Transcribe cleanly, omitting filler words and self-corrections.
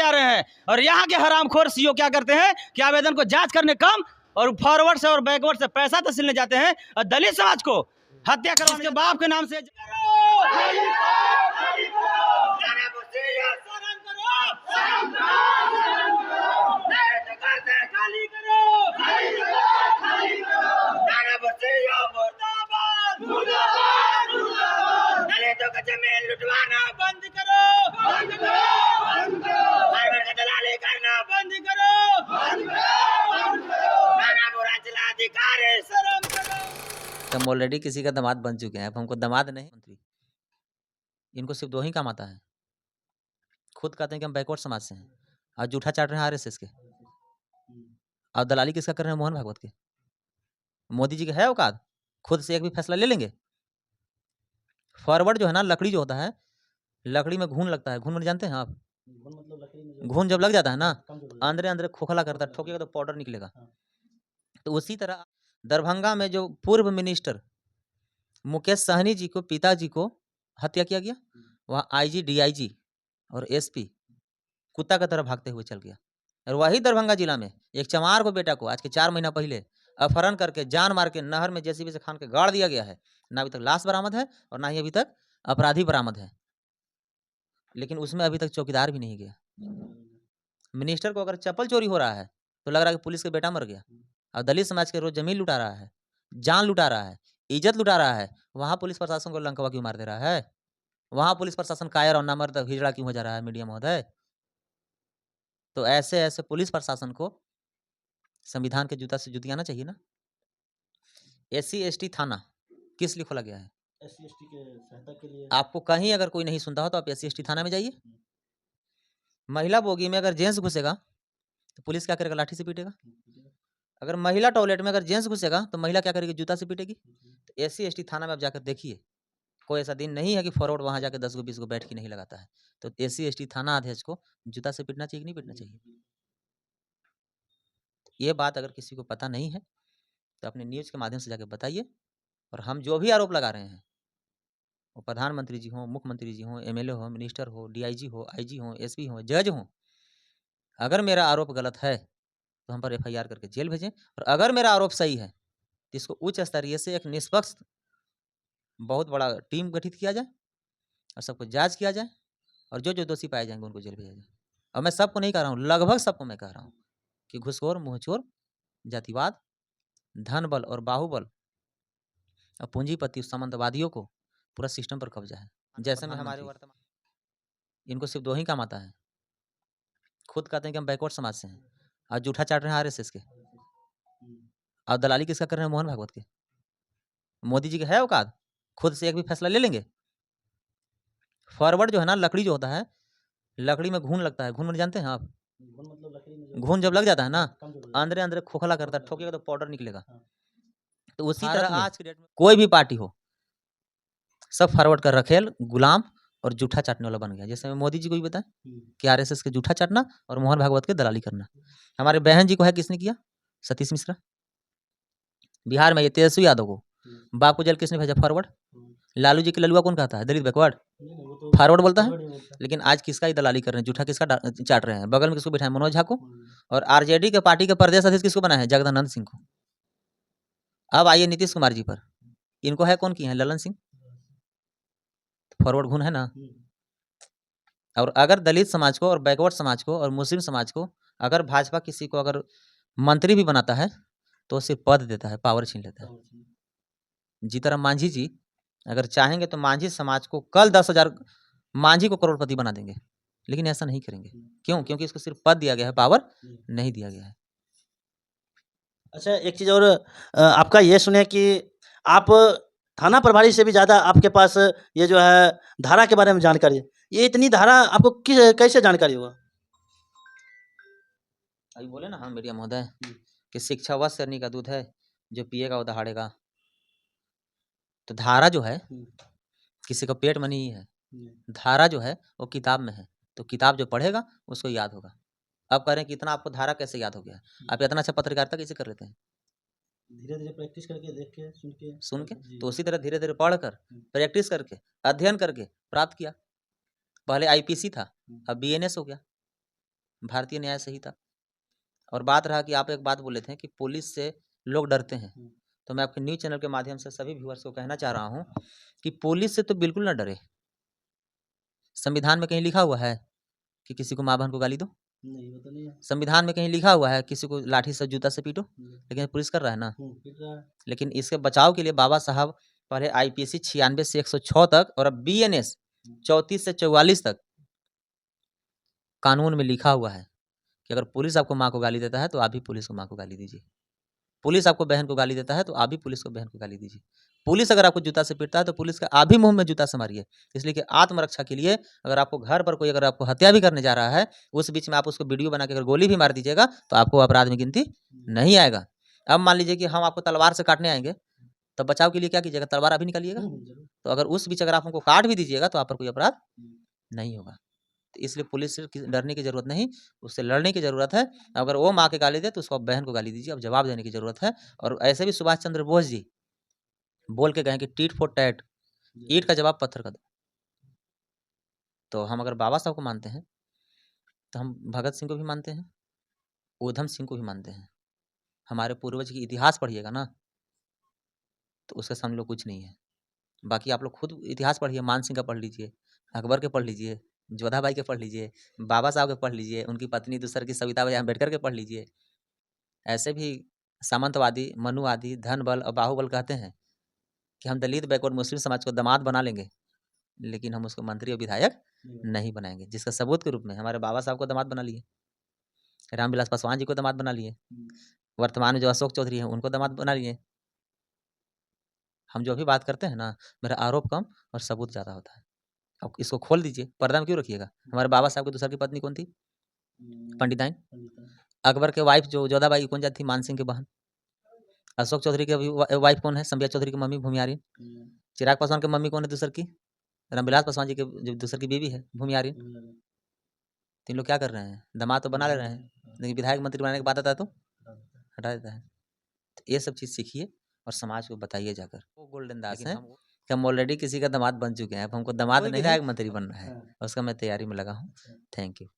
देते आ रहे हैं। और यहाँ के हरामखोर सीओ क्या करते हैं कि आवेदन को जांच करने कम और फॉरवर्ड से और बैकवर्ड से पैसा तहसीलने जाते हैं और दलित समाज को हत्या करवाने के बाप के नाम से जमीन लुटवाना बंद करो, बंद करो, बंद करो, दलाली करना बंद करो, बंद करो, बंद करो, अधिकारी शर्म करो। हम ऑलरेडी किसी का दामाद बन चुके हैं, अब हमको दामाद नहीं मंत्री, इनको सिर्फ दो ही काम आता है। खुद कहते हैं कि हम बैकवर्ड समाज से हैं और जूठा चाट रहे हैं आरएसएस के, और दलाली किसका कर रहे हैं? मोहन भागवत के। मोदी जी के है औकात? खुद से एक भी फैसला ले लेंगे? फॉरवर्ड जो है ना, लकड़ी जो होता है, लकड़ी में घून लगता है। घून मतलब जानते हैं आप? घून जब लग जाता है ना, अंदर अंदर खोखला करता है, ठोकेगा तो पाउडर निकलेगा। तो उसी तरह दरभंगा में जो पूर्व मिनिस्टर मुकेश सहनी जी को, पिताजी को हत्या किया गया, वहाँ आईजी, डीआईजी और एसपी कुत्ता की तरह भागते हुए चल गया। और वही दरभंगा जिला में एक चमार को बेटा को आज के 4 महीना पहले अपहरण करके जान मार के नहर में जेसीबी से खान के गाड़ दिया गया है। ना अभी तक लाश बरामद है और ना ही अभी तक अपराधी बरामद है, लेकिन उसमें अभी तक चौकीदार भी नहीं गया। मिनिस्टर को अगर चप्पल चोरी हो रहा है तो लग रहा है कि पुलिस का बेटा मर गया। और दलित समाज के रोज जमीन लुटा रहा है, जान लुटा रहा है, इज्जत लुटा रहा है, वहाँ पुलिस प्रशासन को लंकवा क्यों मार दे रहा है? वहाँ पुलिस प्रशासन कायर और नामर्द हिजड़ा क्यों हो जा रहा है? मीडिया महोदय, तो ऐसे ऐसे पुलिस प्रशासन को संविधान के जूता से जुतियाना चाहिए ना। एससी एसटी थाना किस लिए खोला गया है? एससी एसटी के सहायता के लिए। आपको कहीं अगर कोई नहीं सुनता हो तो आप एससी एसटी थाना में जाइए। महिला बोगी में अगर जेंट्स घुसेगा तो पुलिस क्या करेगा? लाठी से पीटेगा। अगर महिला टॉयलेट में अगर जेंट्स घुसेगा तो महिला क्या करेगी? जूता से पीटेगी। तो एससी एसटी थाना में आप जाकर देखिए, कोई ऐसा दिन नहीं है कि फॉरवर्ड वहां जाकर 10 गो 20 गो बैठ के नहीं लगाता है। तो एससी एसटी थाना अध्यक्ष को जूता से पीटना चाहिए कि नहीं पीटना चाहिए? ये बात अगर किसी को पता नहीं है तो अपने न्यूज के माध्यम से जाकर बताइए। और हम जो भी आरोप लगा रहे हैं, वो प्रधानमंत्री जी हों, मुख्यमंत्री जी हों, एमएलए हो, मिनिस्टर हो, डीआईजी हो, आईजी हो, एसपी हो, जज हो, अगर मेरा आरोप गलत है तो हम पर एफआईआर करके जेल भेजें। और अगर मेरा आरोप सही है तो इसको उच्च स्तरीय से एक निष्पक्ष बहुत बड़ा टीम गठित किया जाए और सबको जांच किया जाए, और जो जो दोषी पाए जाएंगे उनको जेल भेजा जाए। और मैं सबको नहीं कह रहा हूँ, लगभग सबको मैं कह रहा हूँ कि घुसखोर, मुंहचोर, जातिवाद, धन बल और बाहुबल और पूंजीपति सामंतवादियों को पूरा सिस्टम पर कब्जा है। जैसे में हमारे वर्तमान, इनको सिर्फ दो ही काम आता है। खुद कहते हैं कि हम बैकवर्ड समाज से हैं और जूठा चाट रहे हैं आरएसएस के, और दलाली किसका कर रहे हैं? मोहन भागवत के। मोदी जी के है औकात? खुद से एक भी फैसला ले लेंगे? फॉरवर्ड जो है ना, लकड़ी जो होता है, लकड़ी में घून लगता है। घून मतलब जानते हैं आप? घून जब लग जाता है ना, अंदर अंदर खोखला करता है, ठोकेगा तो पाउडर निकलेगा। तो उसी तरह आज के डेट में कोई भी पार्टी हो, सब फॉरवर्ड का रखेल, गुलाम और जूठा चाटने वाला बन गया। जैसे मोदी जी को भी बताएं कि आरएसएस के जूठा चाटना और मोहन भागवत के दलाली करना। हमारे बहन जी को है, किसने किया? सतीश मिश्रा। बिहार में ये तेजस्वी यादव को बाप को जेल किसने भेजा? फॉरवर्ड। लालू जी के ललुआ कौन कहता है? दलित बैकवर्ड। फॉरवर्ड बोलता है। लेकिन आज किसका ही दलाली कर रहे हैं? जूठा किसका चाट रहे हैं? बगल में किसको बिठाए? मनोज झा को। और आरजेडी के पार्टी के प्रदेश अध्यक्ष किसको बनाए हैं? जगदानंद सिंह को। अब आइए नीतीश कुमार जी पर, इनको है कौन किए हैं? ललन सिंह। फॉरवर्ड घून है ना। और अगर दलित समाज को और बैकवर्ड समाज को और मुस्लिम समाज को अगर भाजपा किसी को अगर मंत्री भी बनाता है तो सिर्फ पद देता है, पावर छीन लेता है। जीतराम मांझी जी अगर चाहेंगे तो मांझी समाज को कल 10,000 मांझी को करोड़पति बना देंगे, लेकिन ऐसा नहीं करेंगे। क्यों? क्योंकि इसको सिर्फ पद दिया गया है, पावर नहीं दिया गया है। अच्छा, एक चीज़ और आपका ये सुने कि आप थाना प्रभारी से भी ज़्यादा आपके पास ये जो है धारा के बारे में जानकारी है। ये इतनी धारा आपको कैसे जानकारी हुआ? अभी बोले ना हम मीडिया महोदय कि शिक्षा व शरणी का दूध है, जो पिएगा वो दहाड़ेगा। तो धारा जो है किसी का पेट में नहीं है, धारा जो है वो किताब में है। तो किताब जो पढ़ेगा उसको याद होगा। अब कह रहे हैं कि इतना आपको धारा कैसे याद हो गया? आप इतना अच्छा पत्रकारिता कैसे कर लेते हैं? धीरे धीरे प्रैक्टिस करके, देख के, सुन के। तो उसी तरह धीरे धीरे पढ़कर, प्रैक्टिस करके, अध्ययन करके प्राप्त किया। पहले आईपीसी था, अब बीएनएस हो गया। भारतीय न्याय संहिता। और बात रहा कि आप एक बात बोले थे कि पुलिस से लोग डरते हैं, तो मैं आपके न्यूज़ चैनल के माध्यम से सभी व्यूअर्स को कहना चाह रहा हूँ कि पुलिस से तो बिल्कुल ना डरे। संविधान में कहीं लिखा हुआ है कि किसी को माँ बहन को गाली दो? नहीं, वो तो नहीं है। संविधान में कहीं लिखा हुआ है किसी को लाठी से जूता से पीटो? लेकिन पुलिस कर रहा है ना। पीट रहा है। लेकिन इसके बचाव के लिए बाबा साहब पढ़े आईपीसी 96 से 106 तक और अब बीएनएस 34 से 44 तक कानून में लिखा हुआ है कि अगर पुलिस आपको माँ को गाली देता है तो आप भी पुलिस को माँ को गाली दीजिए। पुलिस आपको बहन को गाली देता है तो आप भी पुलिस को बहन को गाली दीजिए। पुलिस अगर आपको जूता से पीटता है तो पुलिस के आप भी मुंह में जूता से मारिए। इसलिए कि आत्मरक्षा के लिए अगर आपको घर पर कोई अगर आपको हत्या भी करने जा रहा है, उस बीच में आप उसको वीडियो बना के अगर गोली भी मार दीजिएगा तो आपको अपराध में गिनती नहीं आएगा। अब मान लीजिए कि हम आपको तलवार से काटने आएंगे, तो बचाव के लिए क्या कीजिएगा? तलवार अभी निकालिएगा। जरूर। तो अगर उस बीच अगर आप हमको काट भी दीजिएगा तो आप पर कोई अपराध नहीं होगा। तो इसलिए पुलिस से डरने की ज़रूरत नहीं, उससे लड़ने की ज़रूरत है। अगर वो माँ के गाली दे तो उसको आप बहन को गाली दीजिए। अब जवाब देने की ज़रूरत है। और ऐसे भी सुभाष चंद्र बोस जी बोल के गए कि टीट फॉर टैट, ईंट का जवाब पत्थर का दो। तो हम अगर बाबा साहब को मानते हैं तो हम भगत सिंह को भी मानते हैं, ऊधम सिंह को भी मानते हैं। हमारे पूर्वज की इतिहास पढ़िएगा ना तो उसके सामने लोग कुछ नहीं है। बाकी आप लोग खुद इतिहास पढ़िए, मान सिंह का पढ़ लीजिए, अकबर के पढ़ लीजिए, जोधाबाई के पढ़ लीजिए, बाबा साहब के पढ़ लीजिए, उनकी पत्नी दूसर की सविताबाई अम्बेडकर के पढ़ लीजिए। ऐसे भी सामंतवादी, मनुवादी, धन बल और बाहुबल कहते हैं कि हम दलित बैकवर्ड मुस्लिम समाज को दामाद बना लेंगे, लेकिन हम उसको मंत्री और विधायक नहीं बनाएंगे। जिसका सबूत के रूप में हमारे बाबा साहब को दामाद बना लिए, रामविलास पासवान जी को दामाद बना लिए, वर्तमान में जो अशोक चौधरी हैं उनको दामाद बना लिए। हम जो भी बात करते हैं ना, मेरा आरोप कम और सबूत ज़्यादा होता है। अब इसको खोल दीजिए, पर्दा में क्यों रखिएगा? हमारे बाबा साहब की दूसर की पत्नी कौन थी? पंडिताइन। अकबर के वाइफ जो जोधाबाई कौन जाती थी? मान सिंह की बहन। अशोक चौधरी की वाइफ कौन है? संबिया चौधरी की मम्मी भूमियारिन। चिराग पासवान की मम्मी कौन है दूसर की? रामविलास पासवान जी के जो दूसर की बीवी है भूमियारिन। तो इन लोग क्या कर रहे हैं? दामाद तो बना ले रहे हैं, लेकिन विधायक मंत्री बनाने की बात आता है तो हटा देता है। तो ये सब चीज़ सीखिए और समाज को बताइए जाकर। वो गोल्डन दास हैं कि हम ऑलरेडी किसी का दामाद बन चुके हैं, अब हमको दामाद नहीं विधायक मंत्री बनना है, उसका मैं तैयारी में लगा हूँ। Thank you.